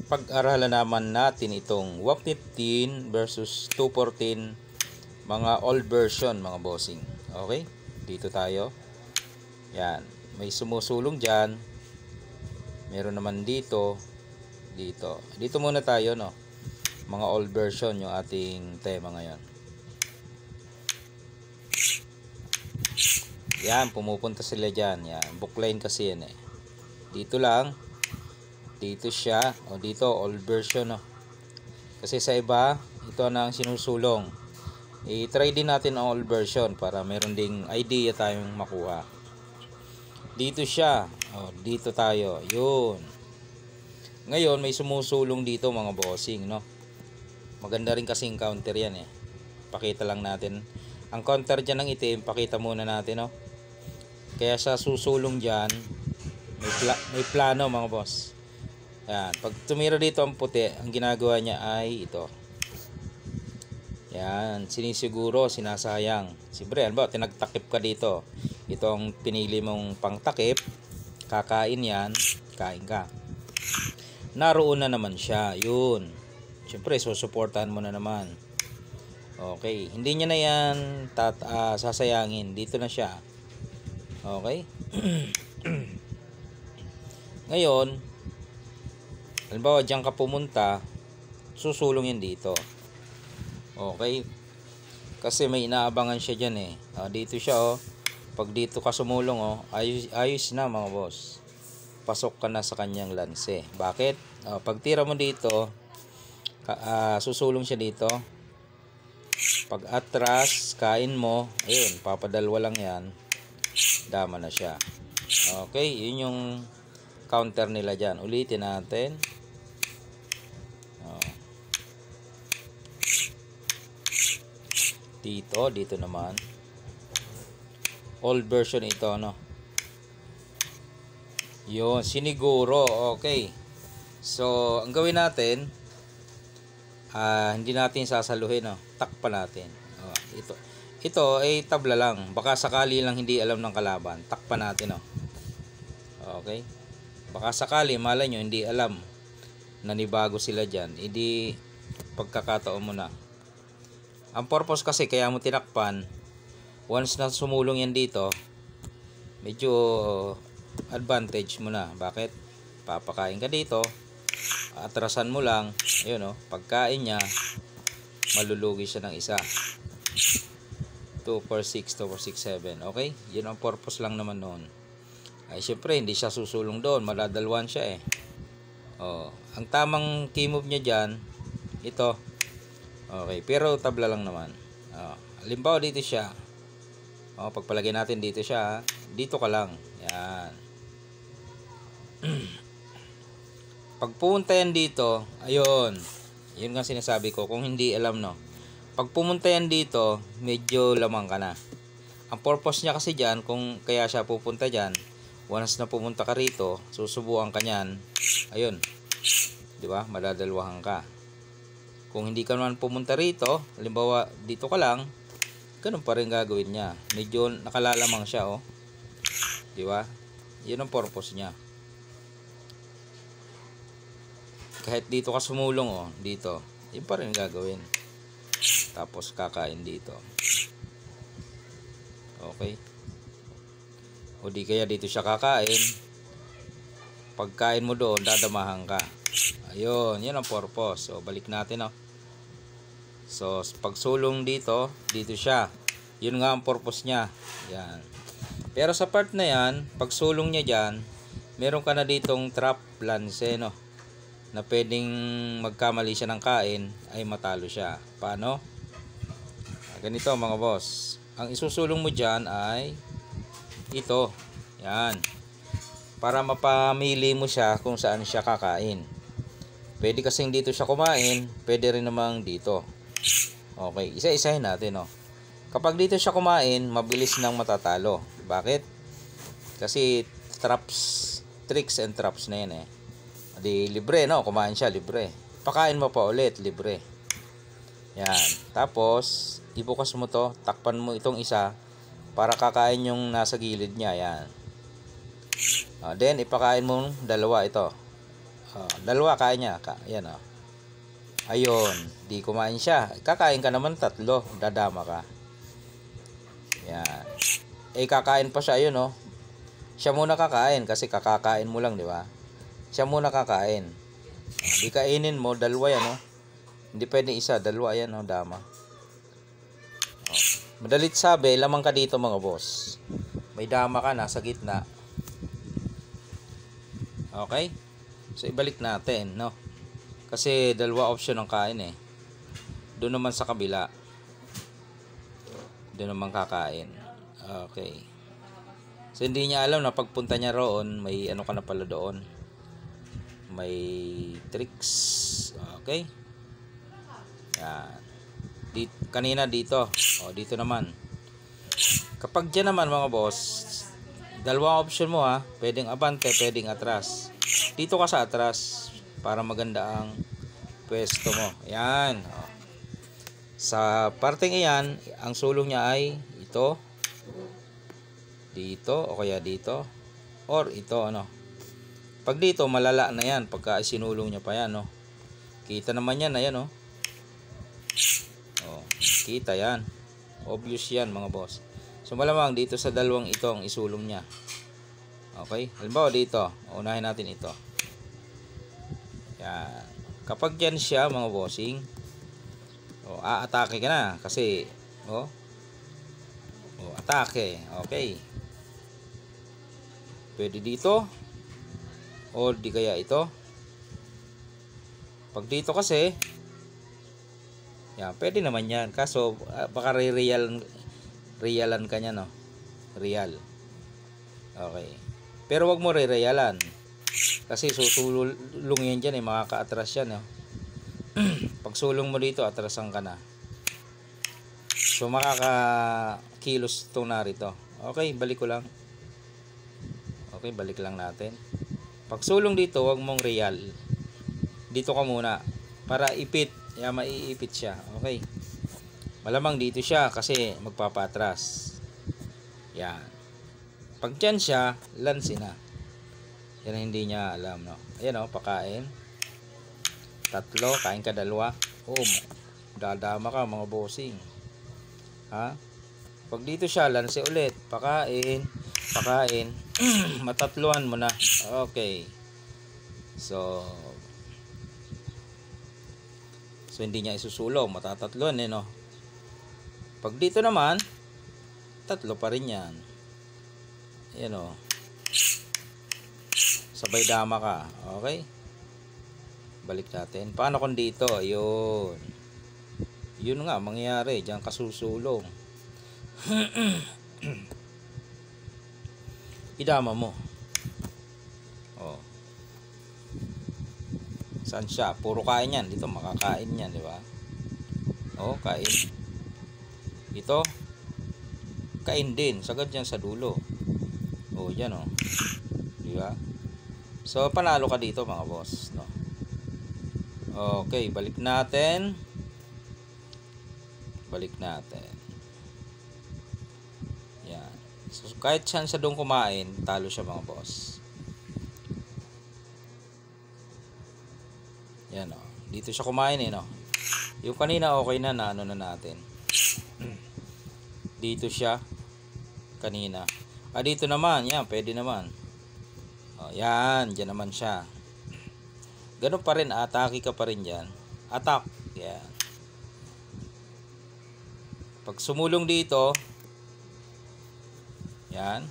pag-aralan naman natin itong WAP 15 versus 214, mga old version mga bossing. Okay, dito tayo. Yan, may sumusulong dyan, meron naman dito. Dito muna tayo, no, mga old version yung ating tema ngayon. Yan, pumupunta sila dyan. Yan, bookline kasi yan eh. Dito lang, dito siya, o dito old version, no. Kasi sa iba ito na ang sinusulong. I-try din natin ang old version para meron ding idea tayong makuha. Dito siya, o dito tayo, yun. Ngayon may sumusulong dito mga bossing, no. Maganda rin kasing counter yan eh. Pakita lang natin ang counter dyan ng itim, pakita muna natin, no. Kaya sa susulong dyan, may plano mga boss. Yan, pag tumira dito ang puti, ang ginagawa niya ay ito. Yan, sinisiguro, sinasayang. Siyempre, ano ba, tinagtakip ka dito. Itong pinili mong pangtakip, kakain yan, kain ka. Naroon na naman siya, yun. Siyempre, susuportahan mo na naman. Okay, hindi niya na yan sasayangin. Dito na siya. Okay. Ngayon, halimbawa diyan ka pumunta, susulong yan dito. Okay, kasi may inaabangan siya dyan eh. Dito siya, oh. Pag dito ka sumulong, oh, ayos na mga boss. Pasok ka na sa kanyang lanse. Bakit? Pag tira mo dito, susulong siya dito. Pag atras, kain mo, ayun, papadalwa lang yan, dama na siya. Okay, yun yung counter nila dyan. Ulitin natin. Dito naman old version ito, no. Yun, siniguro. Okay, so ang gawin natin, hindi natin sasaluhin, no. Takpan natin. Ito ay tabla lang, baka sakali lang hindi alam ng kalaban, takpan natin, no. Okay, baka sakali malay nyo hindi alam, nanibago sila dyan, hindi pagkakataon mo na. Ang purpose kasi kaya mo tinakpan, once na sumulong yan dito, medyo advantage mo na. Bakit? Papakain ka dito, atrasan mo lang, ayun, oh, pagkain niya, malulugi siya ng isa. 2 for 6, 2 for 6, 7. Okay, yun ang purpose lang naman noon. Ay syempre hindi siya susulong doon, maladalwan siya eh. Ang tamang key move niya dyan, ito. Okay, pero tabla lang naman. Halimbawa dito siya, pagpalagay natin dito siya, dito ka lang. Yan. Pag pumunta yan dito, ayun, yun nga sinasabi ko, kung hindi alam, no, pag pumunta yan dito, medyo lamang ka na. Ang purpose niya kasi dyan, kung kaya siya pupunta dyan, once na pumunta ka rito, susubuan ka nyan, ayun, diba, madadalwahan ka. Kung hindi ka naman pumunta rito, halimbawa dito ka lang, ganun pa rin gagawin niya. Medyo nakalalamang siya, oh. Di ba? Yun ang purpose niya. Kahit dito ka sumulong, oh, dito, yun pa rin gagawin. Tapos kakain dito. Okay. O di kaya dito siya kakain. Pagkain mo doon, dadamahan ka. Ayun, yun ang purpose. So, balik natin, oh. So, pagsulong dito, dito siya. Yun nga ang purpose niya. Yan. Pero sa part na yan, pagsulong niya dyan, meron ka na ditong trap lance, no, na pwedeng magkamali siya ng kain, ay matalo siya. Paano? Ganito mga boss. Ang isusulong mo dyan ay ito. Yan. Para mapamili mo siya kung saan siya kakain. Pwede kasing dito siya kumain, pwede rin namang dito. Okay, isa-isahin natin, no. Kapag dito siya kumain, mabilis nang matatalo. Bakit? Kasi tricks and traps na yan eh. Di libre, no, kumain siya, libre. Pakain mo pa ulit, libre. Yan. Tapos ibukas mo to, takpan mo itong isa para kakain yung nasa gilid niya. Yan. Then ipakain mo dalawa ito. Oh, dalawa kaya niya. Yan oh. Ayun, di kumain siya. Kakain ka naman tatlo, dadama ka. Yan. Kakain pa siya, ayun oh. Siya muna kakain kasi kakakain mo lang, di ba? Siya muna kakain. Di kainin mo, dalawa yan oh. Hindi pwede isa, dalawa yan oh, dama. Oh. Madalit sabi, lamang ka dito mga boss. May dama ka, nasa gitna. Okay? So, ibalik natin, no? Kasi dalawa option ang kain eh. Doon naman sa kabila. Doon naman kakain. Okay. So, hindi niya alam na pagpunta niya roon, may ano ka na pala doon. May tricks. Okay? Yan. Kanina dito. O, dito naman. Kapag dyan naman mga boss, dalawang option mo ha. Pwedeng abante, pwedeng atras. Dito ka sa atras para maganda ang pwesto mo. Yan. O. Sa parteng iyan, ang sulong niya ay ito, dito, o kaya dito, or ito, ano. Pag dito, malala na yan. Pagka sinulong niya pa yan, no. Kita naman yan, ayan, no. O, kita yan. Obvious yan, mga boss. So, malamang dito sa dalawang ito ang isulong niya. Okay? Halimbawa dito, unahin natin ito. Yan. Kapag dyan siya, mga bossing, aatake ka na kasi atake. Okay. Pwede dito o di kaya ito. Pag dito kasi yan, pwede naman yan. Kaso baka realan ka niya, no? Real. Okay. Pero wag mo realan. Kasi susulong yan dyan, makaka-atras yan, no? Pag sulong mo dito, atrasan ka na. So, makakakilos itong narito. Okay, balik ko lang. Okay, balik lang natin. Pag sulong dito, wag mong real. Dito ka muna. Para ipit. Yan, maiipit siya. Okay. Malamang dito siya kasi magpapatras. Yan. Pag dyan siya, lansin na. Yan hindi niya alam, no? Ayan, no? Pakain. Tatlo, kain ka dalawa. Dadama ka mga bossing. Ha? Pag dito siya, lansi ulit. Pakain. Pakain. Matatluan mo na. Okay. So, hindi niya isusulong. Matatatluan eh, no? Pag dito naman, tatlo pa rin yan. Ayan, o. Sabay dama ka. Okay? Balik natin. Paano kung dito? Ayun. Yun nga, mangyayari. Diyan kasusulong. Idama mo. Oh. Saan siya? Puro kain yan. Dito makakain yan, di ba? Oh, kain. Ito. Kain din. Sagad yan sa dulo. Oh, yan oh. Di ba? So, panalo ka dito mga boss, no? Okay, balik natin. Balik natin. Yan. So, kahit saan sa doon kumain, talo siya mga boss. Yan o. Dito siya kumain eh, no? Yung kanina okay na ano na natin. Dito siya. Kanina. Dito naman. Yan, pwede naman. O, yan. Diyan naman siya. Ganun pa rin, atake ka pa rin dyan. Attack. Yan. Pag sumulong dito, yan.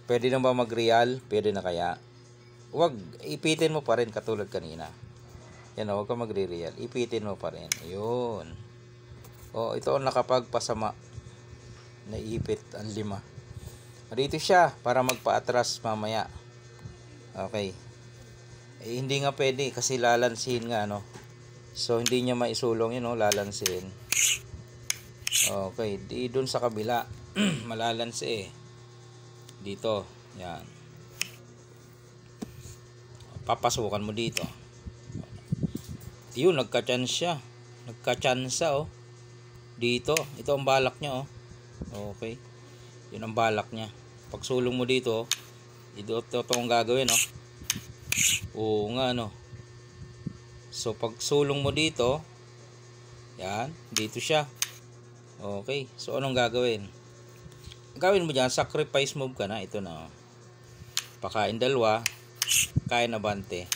Pwede na ba mag-real? Pwede na kaya? Huwag, ipitin mo pa rin katulad kanina. Yan o, huwag ka magre-real. Ipitin mo pa rin. Ayun. O, ito ang nakapagpasama. Naipit ang 5. Dito siya para magpa-atras mamaya. Okay. Hindi nga pwede kasi lalansin nga, no? So, hindi niya maisulong yun, no? Lalansin. Okay. Di dun sa kabila. Malalansi eh. Dito. Yan. Papasukan mo dito. Yun, nagka-chance siya. Nagka-chance, oh. Dito. Ito ang balak niya, oh. Okay. Yun ang balak niya. Pag sulong mo dito, ito ang gagawin, oh. Oo nga, no. So, pag sulong mo dito, yan, dito siya. Okay, so anong gagawin? Gawin mo dyan, sacrifice move ka na. Ito na. Pakain dalawa, kain abante.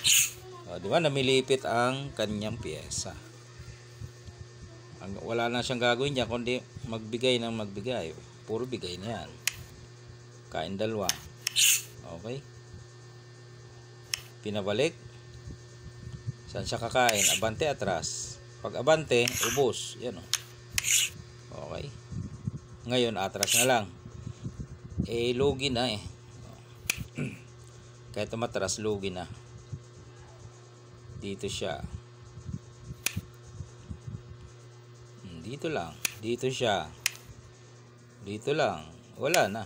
O, di ba, namilipit ang kanyang pyesa. Wala na siyang gagawin dyan, kundi magbigay ng magbigay. Puro bigay na yan. Kain dalawa. Okay. Pinabalik. Saan siya kakain? Abante atras. Pag abante, ubos. Yan o. Okay. Ngayon, atras na lang. Eh, lugi na eh. Kahit tumatras, lugi na. Dito siya. Dito lang. Dito siya. Dito lang. Wala na.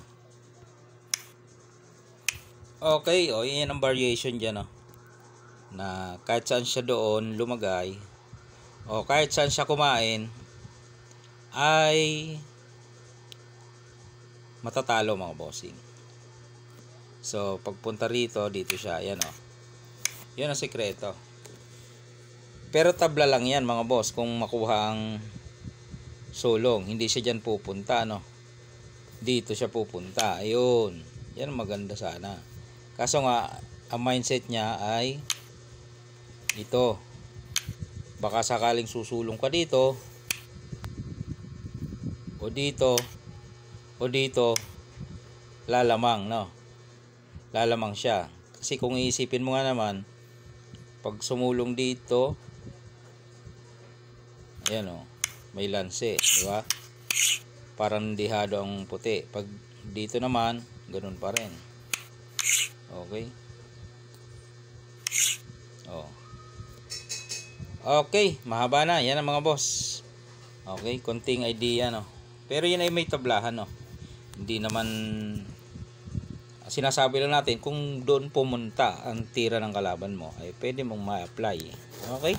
Okay, o yan ang variation dyan, o. Na kahit saan siya doon lumagay, o kahit saan siya kumain, ay matatalo, mga bossing. So, pagpunta rito, dito siya. Yan, o. Yan ang sekreto. Pero tabla lang yan, mga boss, kung makuha ang sulong. Hindi siya dyan pupunta, no? Dito siya pupunta. Ayun. Yan ang maganda sana. Kaso nga, ang mindset niya ay ito. Baka sakaling susulong ka dito, o dito, o dito, lalamang, no? Lalamang siya. Kasi kung iisipin mo nga naman, pag sumulong dito, ayan, o, may lanse, di ba? Parang dihado ang puti. Pag dito naman, ganun pa rin. Okay. Oh. Okay, mahaba na. Yan ang mga boss. Okay, konting idea, no. Pero yan ay may tablahan, no. Hindi naman sinasabi lang natin kung doon pumunta ang tira ng kalaban mo, ay pwede mong ma-apply. Okay?